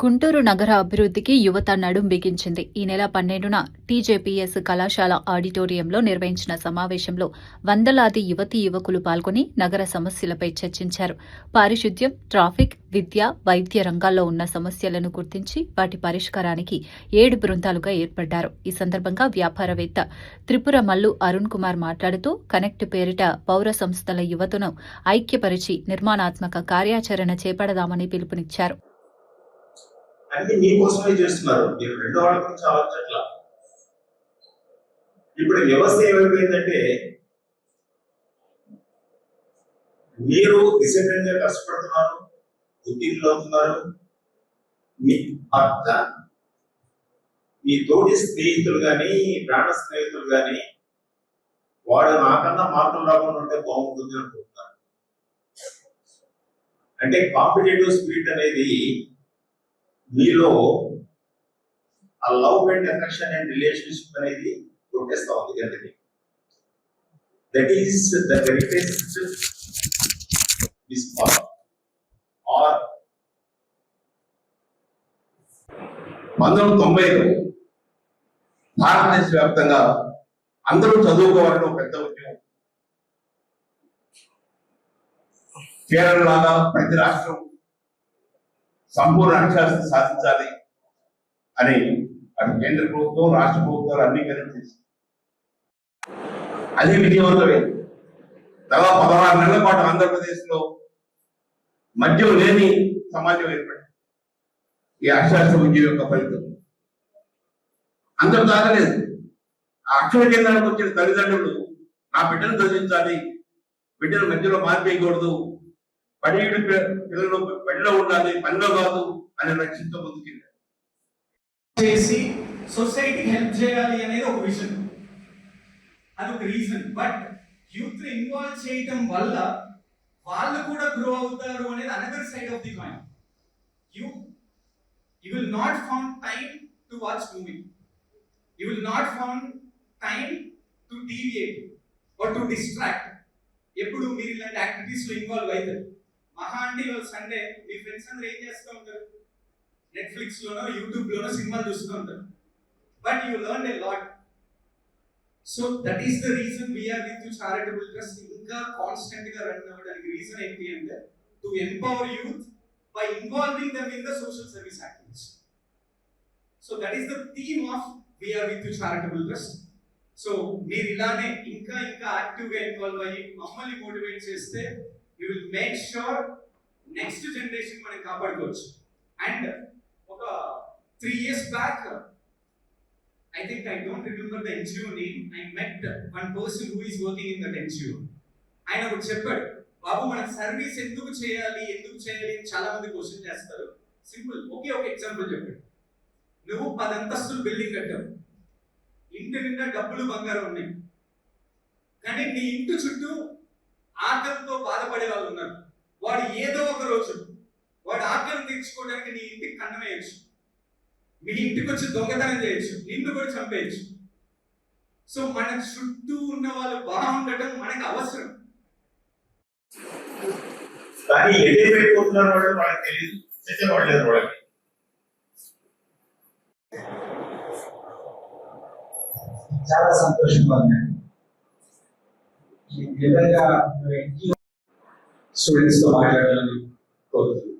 గుంటూరు నగర అభివృద్ధికి యువత నడుం బిగించింది. ఈ నెల 12న టీజేపీఎస్ కళాశాల ఆడిటోరియంలో నిర్వహించిన సమావేశంలో వందలాది యువతీ యువకులు పాల్గొని నగర సమస్యలపై చర్చించారు. పారిశుద్ధ్యం, ట్రాఫిక్, విద్య, వైద్య రంగాల్లో ఉన్న సమస్యలను గుర్తించి వాటి పరిష్కారానికి 7 బృందాలుగా ఏర్పడ్డారు. ఈ సందర్భంగా వ్యాపారవేత్త త్రిపుర మల్లు అరుణ్ కుమార్ మాట్లాడుతూ కనెక్ట్ పేరిట పౌర సంస్థల యువతను ఐక్యపరిచి నిర్మాణాత్మక కార్యాచరణ చేపడదామని పిలుపునిచ్చారు. అన్ని మీకోసమే చేస్తున్నారు. మీరు రెండో వాళ్ళ గురించి ఆలోచించట్లా. ఇప్పుడు వ్యవస్థ ఏమైపోయిందంటే మీరు డిసిప్లిన్ గా కష్టపడుతున్నారు, ఉత్తీర్ణులు అవుతున్నారు. మీ భర్త, మీ తోటి స్నేహితులు కానీ, ప్రాణ స్నేహితులు కానీ వాడు నాకన్నా మార్కులు రాకుండా ఉంటే బాగుంటుంది అనుకుంటున్నారు. అంటే కాంపిటేటివ్ స్పిరిట్ అనేది మీలో ఆ love and affection and relationship అనేది కొట్టేస్తా ఉంది కదండి. That is the very best మిస్ఫార్ ఆర్ 1990లో భారతదేశ వ్యాప్తంగా అందరూ చదువుకోవాలని ఒక పెద్ద ఉద్యమం. కేరళ లాగా ప్రతి రాష్ట్రం సంపూర్ణ అక్షరాస్యత సాధించాలి అని అటు కేంద్ర ప్రభుత్వం, రాష్ట్ర ప్రభుత్వాలు అన్ని కలిపి అది విజయవంతమైంది. దాదాపు 16 నెలల పాటు ఆంధ్రప్రదేశ్ లో మద్యం లేని సమాజం ఏర్పడింది. ఈ అక్షరాస్యత ఉద్యమం యొక్క ఫలితం అందరూ తాగలేదు. ఆ అక్షర కేంద్రానికి వచ్చిన తల్లిదండ్రులు నా బిడ్డను చదివించాలి, బిడ్డను మధ్యలో మార్పేయకూడదు, పిల్లలు బడిలో ఉండాలి, పనిలో కాదు అనే లక్ష్యంతో ముందుకెళ్ళారు. చేసి సొసైటీకి హెల్ప్ చేయాలి అనేది ఒక విజన్, అది ఒక రీజన్. బట్ యూత్ ఇన్వాల్వ్ చేయటం వల్ల వాళ్ళు కూడా గ్రో అవుతారు అనేది another side of the coin. You will not found time to watch movie, you will not found time to deviate or to distract. ఎప్పుడు మీరు ఇలాంటి యాక్టివిటీస్ లో ఇన్వాల్వ్ అవుతారు. మహా అంటే వాళ్ళు సండే మీ ఫ్రెండ్స్ అందరూ ఏం చేస్తూ ఉంటారు? నెట్ఫ్లిక్స్ లోనో యూట్యూబ్ లోనో సినిమాలు చూస్తూ ఉంటారు. But you learn a lot. So that is the reason we are with charitable trust ఇంకా కాన్స్టెంట్ గా రన్ అవ్వడానికి రీజన్ ఏంటి అంటే to empower youth by involving them in the social service activities. So that is the theme of we are with charitable trust. సో మీరు ఇలానే ఇంకా ఇంకా యాక్టివ్ గా ఇన్వాల్వ్ అయ్యి మమ్మల్ని మోటివేట్ చేస్తే we will make sure next generation మనం కాపాడుకోవచ్చు. అండ్ ఒక 3 years back, I think I don't remember the NGO name, I met one person who is working in that NGO. ఆయన ఒకటి చెప్పాడు, బాబు మనం సర్వీస్ ఎందుకు చేయాలి అని చాలా మంది క్వశ్చన్ చేస్తారు. సింపుల్, ఒకే ఒక ఎగ్జాంపుల్ చెప్పాడు. నువ్వు 10 అంతస్తులు బిల్డింగ్ కట్టావు, ఇంటి నిండా డబ్బులు బంగారం ఉన్నాయి, కానీ నీ ఇంటి చుట్టూ ఆకలితో బాధపడే వాళ్ళు ఉన్నారు. వాడు ఏదో ఒక రోజు వాడు ఆకలిని తీర్చుకోవడానికి నీ ఇంటికి కన్నమేయచ్చు, మీ ఇంటికి వచ్చి దొంగతనం చేయొచ్చు, నిన్ను కూడా చంపేయచ్చు. సో మన చుట్టూ ఉన్న వాళ్ళు బాగుండటం మనకు అవసరం. కానీ ఎడైపోతున్నారు వాళ్ళు మనకు తెలియదు, చేసేవాళ్ళేది వాళ్ళకి. చాలా సంతోషంగా ఉందండి. విధంగా స్టూడెంట్స్ తో మాట్లాడాలని కోరుతున్నాను.